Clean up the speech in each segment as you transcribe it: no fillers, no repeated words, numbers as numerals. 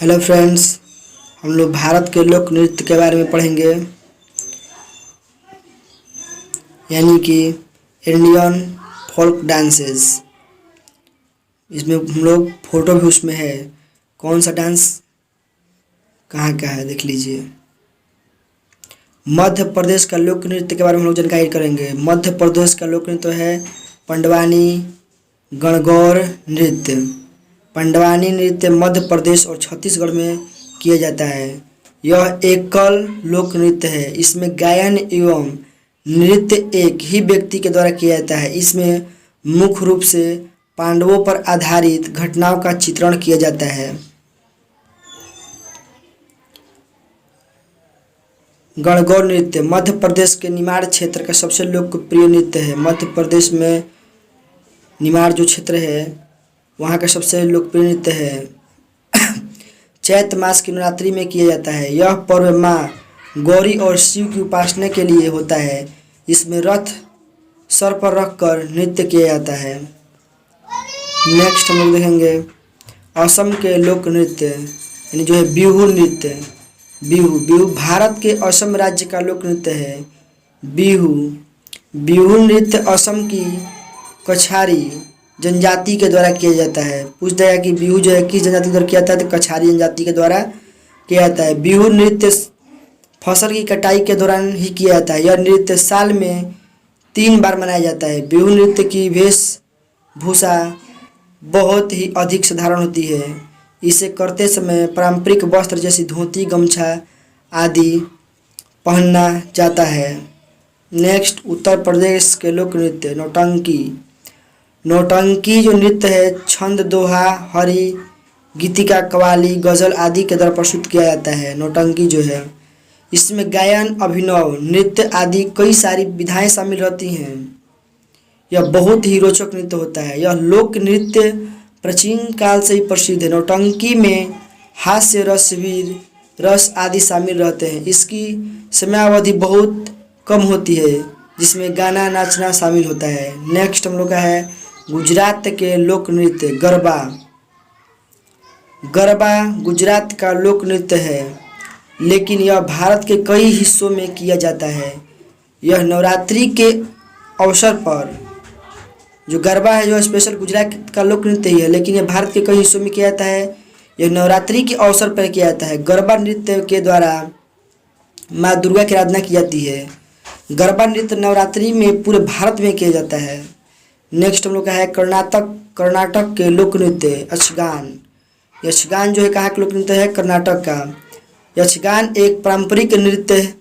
Hello friends, हम लोग भारत के लोक नृत्य के बारे में पढ़ेंगे, यानी कि इंडियन फोल्क डांसेस। इसमें हम लोग फोटो भी उसमें है, कौन सा डांस कहाँ का है देख लीजिए। मध्य प्रदेश का लोक नृत्य के बारे में हम लोग जानकारी करेंगे। मध्य प्रदेश का लोक नृत्य है पंडवानी गणगौर नृत्य। पंडवानी नृत्य मध्य प्रदेश और छत्तीसगढ़ में किया जाता है। यह एकल लोक नृत्य है। इसमें गायन एवं नृत्य एक ही व्यक्ति के द्वारा किया जाता है। इसमें मुख्य रूप से पांडवों पर आधारित घटनाओं का चित्रण किया जाता है। गणगौर नृत्य मध्य प्रदेश के निमाड़ क्षेत्र का सबसे लोकप्रिय नृत्य है। मध्य प्रदेश में निमाड़ जो क्षेत्र है वहाँ का सबसे लोकप्रिय नृत्य है। चैत्र मास की नवरात्रि में किया जाता है। यह पर्व माँ गौरी और शिव की उपासना के लिए होता है। इसमें रथ सर पर रखकर नृत्य किया जाता है। नेक्स्ट हम लोग देखेंगे असम के लोक नृत्य, यानी जो है बिहू नृत्य। बिहू भारत के असम राज्य का लोक नृत्य है। बिहू नृत्य असम की कछारी जनजाति के द्वारा किया जाता है। पूछता है कि बिहू जो है किस जनजाति द्वारा किया जाता है, तो कछारी जनजाति के द्वारा किया जाता है। बिहू नृत्य फसल की कटाई के दौरान ही किया जाता है। यह नृत्य साल में 3 बार मनाया जाता है। बिहू नृत्य की वेशभूषा बहुत ही अधिक साधारण होती है। इसे करते समय पारंपरिक वस्त्र जैसे धोती गमछा आदि पहनना जाता है। नेक्स्ट उत्तर प्रदेश के लोक नृत्य नौटंकी जो नृत्य है छंद दोहा हरी गीतिका कव्वाली गज़ल आदि के द्वारा प्रस्तुत किया जाता है। नौटंकी जो है इसमें गायन अभिनव नृत्य आदि कई सारी विधाएं शामिल रहती हैं। यह बहुत ही रोचक नृत्य होता है। यह लोक नृत्य प्राचीन काल से ही प्रसिद्ध है। नौटंकी में हास्य रसवीर रस आदि शामिल रहते हैं। इसकी समयावधि बहुत कम होती है, जिसमें गाना नाचना शामिल होता है। नेक्स्ट हम लोग का है गुजरात के लोक नृत्य गरबा गुजरात का लोक नृत्य है, लेकिन यह भारत के कई हिस्सों में किया जाता है। यह नवरात्रि के अवसर पर जो गरबा है जो स्पेशल गुजरात का लोक नृत्य ही है, लेकिन यह भारत के कई हिस्सों में किया जाता है। यह नवरात्रि के अवसर पर किया जाता है। गरबा नृत्य के द्वारा माँ दुर्गा की आराधना की जाती है। गरबा नृत्य नवरात्रि में पूरे भारत में किया जाता है। नेक्स्ट हम लोग का है कर्नाटक के लोक नृत्य यक्षगान जो है कहाँ का लोक नृत्य है, कर्नाटक का। यक्षगान एक पारंपरिक नृत्य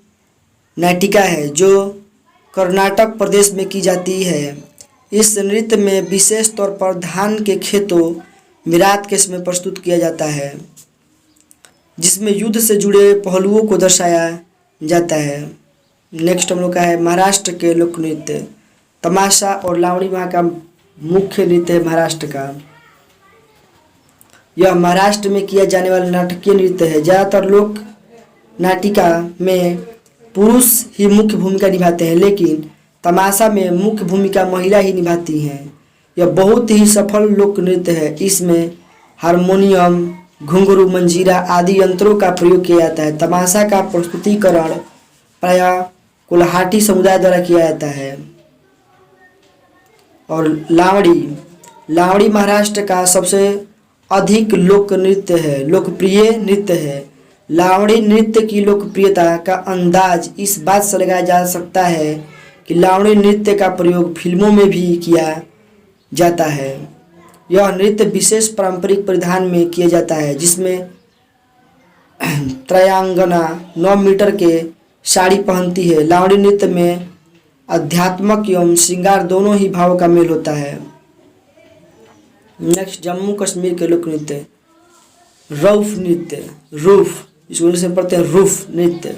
नाटिका है जो कर्नाटक प्रदेश में की जाती है। इस नृत्य में विशेष तौर पर धान के खेतों मिरात के समय प्रस्तुत किया जाता है, जिसमें युद्ध से जुड़े पहलुओं को दर्शाया जाता है। नेक्स्ट हम लोग का है महाराष्ट्र के लोक नृत्य तमाशा और लावणी वहाँ का मुख्य नृत्य है महाराष्ट्र का। यह महाराष्ट्र में किया जाने वाला नाटकीय नृत्य है। ज़्यादातर लोक नाटिका में पुरुष ही मुख्य भूमिका निभाते हैं, लेकिन तमाशा में मुख्य भूमिका महिला ही निभाती हैं। यह बहुत ही सफल लोक नृत्य है। इसमें हारमोनियम घुंघरू मंजीरा आदि यंत्रों का प्रयोग किया जाता है। तमाशा का प्रस्तुतिकरण प्रायः कोल्हाटी समुदाय द्वारा किया जाता है। और लावड़ी महाराष्ट्र का सबसे अधिक लोकप्रिय नृत्य है। लावड़ी नृत्य की लोकप्रियता का अंदाज इस बात से लगाया जा सकता है कि लावड़ी नृत्य का प्रयोग फिल्मों में भी किया जाता है। यह नृत्य विशेष पारंपरिक परिधान में किया जाता है, जिसमें त्रयांगना 9 मीटर के साड़ी पहनती है। लावड़ी नृत्य में आध्यात्मक एवं श्रृंगार दोनों ही भावों का मेल होता है। नेक्स्ट जम्मू कश्मीर के लोक नृत्य रूफ इसको से पढ़ते हैं रूफ नृत्य।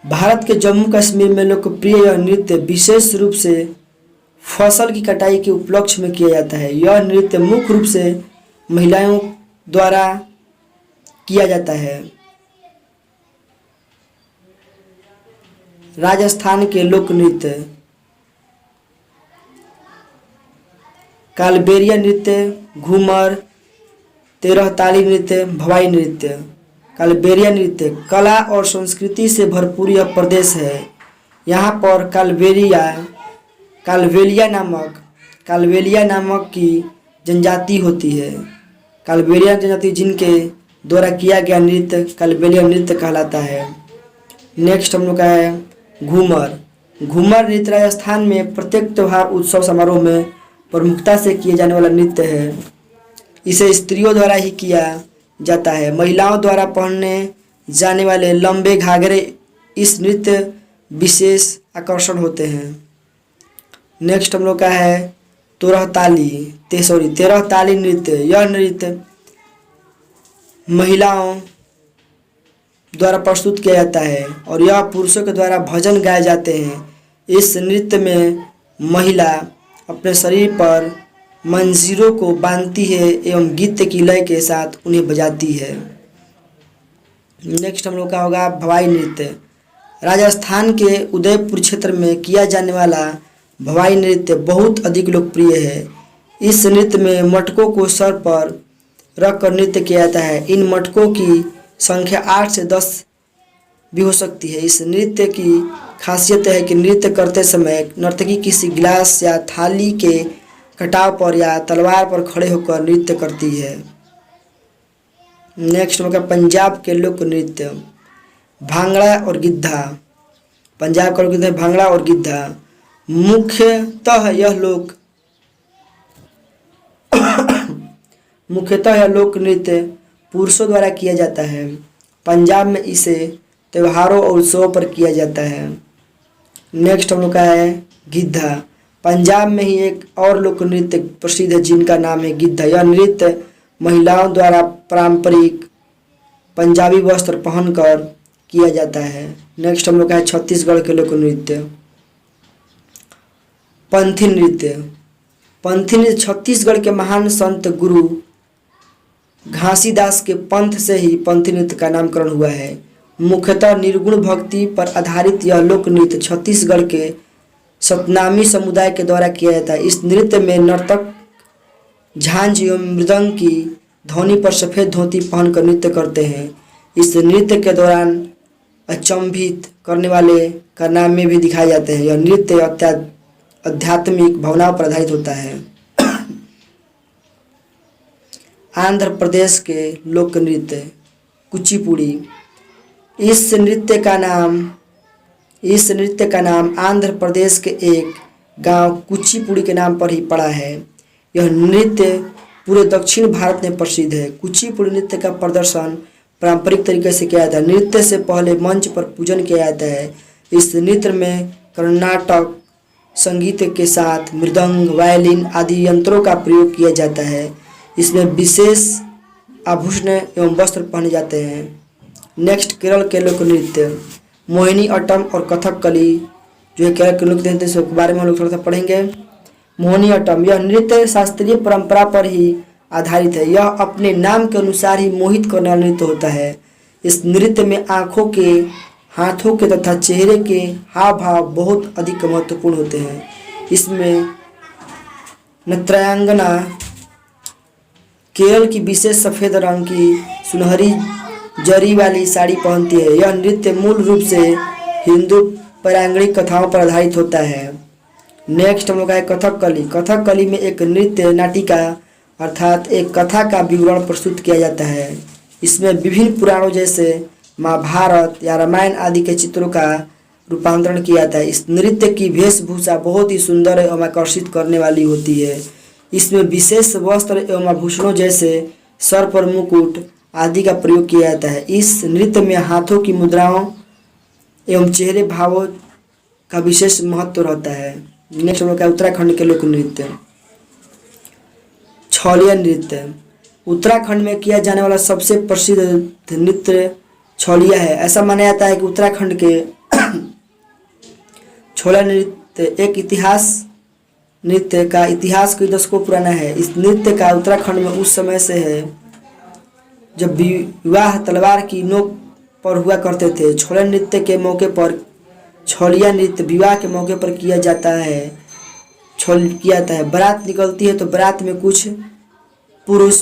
भारत के जम्मू कश्मीर में लोकप्रिय यह नृत्य विशेष रूप से फसल की कटाई के उपलक्ष्य में किया जाता है। यह नृत्य मुख्य रूप से महिलाओं द्वारा किया जाता है। राजस्थान के लोक नृत्य कालबेलिया नृत्य घूमर 13 ताली नृत्य, भवाई नृत्य, कालबेलिया नृत्य। कला और संस्कृति से भरपूर यह प्रदेश है। यहाँ पर कालबेलिया नामक की जनजाति होती है। कालबेलिया जनजाति जिनके द्वारा किया गया नृत्य कालबेलिया नृत्य कहलाता है। नेक्स्ट हम लोग का है घूमर। घूमर नृत्य राजस्थान में प्रत्येक त्यौहार, उत्सव, समारोह में प्रमुखता से किए जाने वाला नृत्य है। इसे स्त्रियों द्वारा ही किया जाता है। महिलाओं द्वारा पहनने जाने वाले लंबे घाघरे इस नृत्य विशेष आकर्षण होते हैं। नेक्स्ट हम लोग का है 13 ताली नृत्य। यह नृत्य महिलाओं द्वारा प्रस्तुत किया जाता है और यह पुरुषों के द्वारा भजन गाए जाते हैं। इस नृत्य में महिला अपने शरीर पर मंजीरों को बांधती है एवं गीत की लय के साथ उन्हें बजाती है। नेक्स्ट हम लोग का होगा भवाई नृत्य। राजस्थान के उदयपुर क्षेत्र में किया जाने वाला भवाई नृत्य बहुत अधिक लोकप्रिय है। इस नृत्य में मटकों को सर पर रखकर नृत्य किया जाता है। इन मटकों की संख्या 8 से 10 भी हो सकती है। इस नृत्य की खासियत है कि नृत्य करते समय नर्तकी किसी गिलास या थाली के कटाव पर या तलवार पर खड़े होकर नृत्य करती है। नेक्स्ट होगा पंजाब के लोक नृत्य भांगड़ा और गिद्धा। पंजाब का लोक नृत्य भांगड़ा और गिद्धा। मुख्यतः यह लोक नृत्य पुरुषों द्वारा किया जाता है। पंजाब में इसे त्योहारों और उत्सवों पर किया जाता है। नेक्स्ट हम लोग का है गिद्धा। पंजाब में ही एक और लोक नृत्य प्रसिद्ध है जिनका नाम है गिद्धा। यह नृत्य महिलाओं द्वारा पारंपरिक पंजाबी वस्त्र पहनकर किया जाता है। नेक्स्ट हम लोग का है छत्तीसगढ़ के लोक नृत्य पंथी नृत्य। पंथी नृत्य छत्तीसगढ़ के महान संत गुरु घासीदास के पंथ से ही पंथी नृत्य का नामकरण हुआ है। मुख्यतः निर्गुण भक्ति पर आधारित यह लोक नृत्य छत्तीसगढ़ के सतनामी समुदाय के द्वारा किया जाता है। इस नृत्य में नर्तक झांझ एवं मृदंग की ध्वनि पर सफ़ेद धोती पहनकर नृत्य करते हैं। इस नृत्य के दौरान अचंभित करने वाले कारनामे भी दिखाए जाते हैं। यह नृत्य आध्यात्मिक भावनाओं पर आधारित होता है। आंध्र प्रदेश के लोक नृत्य कुचिपुड़ी। इस नृत्य का नाम आंध्र प्रदेश के एक गांव कुचिपुड़ी के नाम पर ही पड़ा है। यह नृत्य पूरे दक्षिण भारत में प्रसिद्ध है। कुचिपुड़ी नृत्य का प्रदर्शन पारंपरिक तरीके से किया जाता है। नृत्य से पहले मंच पर पूजन किया जाता है। इस नृत्य में कर्नाटक संगीत के साथ मृदंग, वायलिन आदि यंत्रों का प्रयोग किया जाता है। इसमें विशेष आभूषण एवं वस्त्र पहने जाते हैं। नेक्स्ट केरल के लोक नृत्य मोहिनी अट्टम और कथकली जो है केरल के लोक नृत्य इसके बारे में हम लोग थोड़ा सा पढ़ेंगे। मोहिनी अट्टम यह नृत्य शास्त्रीय परंपरा पर ही आधारित है। यह अपने नाम के अनुसार ही मोहित करने वाला नृत्य होता है। इस नृत्य में आँखों के, हाथों के तथा चेहरे के हाव भाव बहुत अधिक महत्वपूर्ण होते हैं। इसमें नृत्यांगना केरल की विशेष सफ़ेद रंग की सुनहरी जरी वाली साड़ी पहनती है। यह नृत्य मूल रूप से हिंदू पौराणिक कथाओं पर आधारित होता है। नेक्स्ट हम लोग है कथकली। कथकली में एक नृत्य नाटिका अर्थात एक कथा का विवरण प्रस्तुत किया जाता है। इसमें विभिन्न पुराणों जैसे महाभारत या रामायण आदि के चित्रों का रूपांतरण किया जाता है। इस नृत्य की वेशभूषा बहुत ही सुंदर एवं आकर्षित करने वाली होती है। इसमें विशेष वस्त्र एवं आभूषणों जैसे सर पर मुकुट आदि का प्रयोग किया जाता है। इस नृत्य में हाथों की मुद्राओं एवं चेहरे भावों का विशेष महत्व रहता है। नेक्स्ट हम लोग का उत्तराखंड के लोक नृत्य छौलिया नृत्य। उत्तराखंड में किया जाने वाला सबसे प्रसिद्ध नृत्य छौलिया है। ऐसा माना जाता है कि उत्तराखंड के छौलिया नृत्य एक नृत्य का इतिहास कई दशकों पुराना है। इस नृत्य का उत्तराखंड में उस समय से है जब विवाह तलवार की नोक पर हुआ करते थे। छौलिया नृत्य के मौके पर छौलिया नृत्य विवाह के मौके पर किया जाता है। बारात निकलती है तो बारात में कुछ पुरुष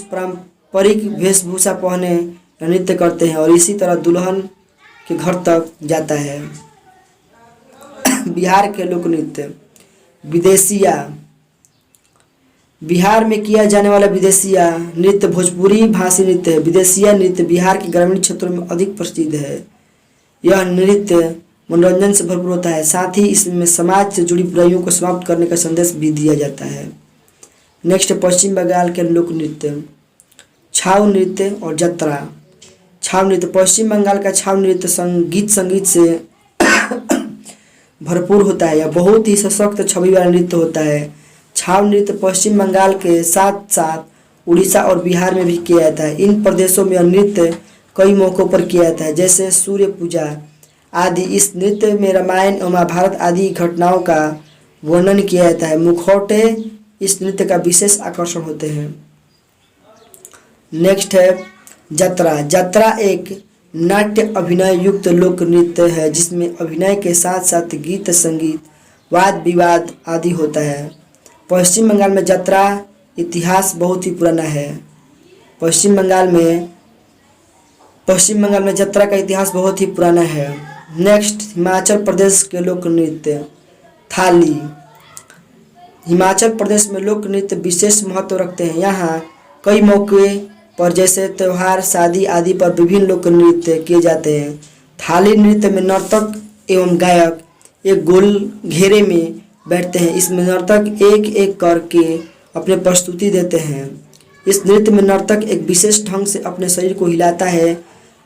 पारंपरिक वेशभूषा पहने नृत्य करते हैं और इसी तरह दुल्हन के घर तक जाता है। बिहार के लोक नृत्य विदेशिया। बिहार में किया जाने वाला विदेशिया नृत्य भोजपुरी भाषी नृत्य है। विदेशिया नृत्य बिहार के ग्रामीण क्षेत्रों में अधिक प्रसिद्ध है। यह नृत्य मनोरंजन से भरपूर होता है, साथ ही इसमें समाज से जुड़ी बुराइयों को समाप्त करने का संदेश भी दिया जाता है। नेक्स्ट पश्चिम बंगाल के लोक नृत्य छाऊ नृत्य और जत्रा। छाऊ नृत्य पश्चिम बंगाल का छाऊ नृत्य संगीत से भरपूर होता है। यह बहुत ही सशक्त छवि वाला नृत्य होता है। छाऊ नृत्य पश्चिम बंगाल के साथ साथ उड़ीसा और बिहार में भी किया जाता है। इन प्रदेशों में यह नृत्य कई मौक़ों पर किया जाता है, जैसे सूर्य पूजा आदि। इस नृत्य में रामायण और महाभारत आदि घटनाओं का वर्णन किया जाता है। मुखौटे इस नृत्य का विशेष आकर्षण होते हैं। नेक्स्ट है जत्रा। जत्रा एक नाट्य अभिनय युक्त लोक नृत्य है, जिसमें अभिनय के साथ साथ गीत संगीत वाद विवाद आदि होता है। पश्चिम बंगाल में जत्रा इतिहास बहुत ही पुराना है। पश्चिम बंगाल में जत्रा का इतिहास बहुत ही पुराना है। नेक्स्ट हिमाचल प्रदेश के लोक नृत्य थाली। हिमाचल प्रदेश में लोक नृत्य विशेष महत्व रखते हैं। यहाँ कई मौके पर जैसे त्यौहार शादी आदि पर विभिन्न लोक नृत्य किए जाते हैं। थाली नृत्य में नर्तक एवं गायक एक गोल घेरे में बैठते हैं। इसमें नर्तक एक एक करके अपने प्रस्तुति देते हैं। इस नृत्य में नर्तक एक विशेष ढंग से अपने शरीर को हिलाता है।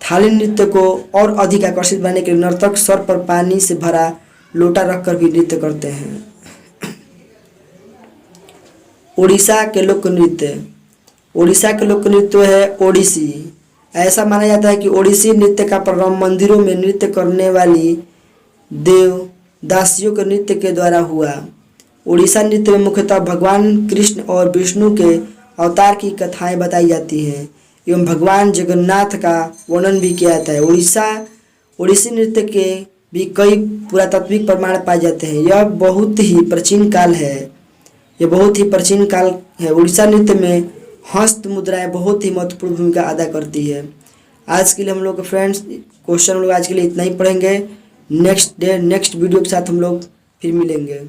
थाली नृत्य को और अधिक आकर्षित बनाने के लिए नर्तक सर पर पानी से भरा लोटा रखकर भी नृत्य करते हैं। उड़ीसा के लोक नृत्य। उड़ीसा के लोक नृत्य है ओडिसी। ऐसा माना जाता है कि ओडिसी नृत्य का प्रारंभ मंदिरों में नृत्य करने वाली देव दासियों के नृत्य के द्वारा हुआ। उड़ीसा नृत्य में मुख्यतः भगवान कृष्ण और विष्णु के अवतार की कथाएं बताई जाती हैं एवं भगवान जगन्नाथ का वर्णन भी किया जाता है। ओडिसी नृत्य के भी कई पुरातात्विक प्रमाण पाए जाते हैं। यह बहुत ही प्राचीन काल है। उड़ीसा नृत्य में हस्त मुद्राएं बहुत ही महत्वपूर्ण भूमिका अदा करती है। आज के लिए हम लोग फ्रेंड्स क्वेश्चन हम लोग आज के लिए इतना ही पढ़ेंगे। नेक्स्ट वीडियो के साथ हम लोग फिर मिलेंगे।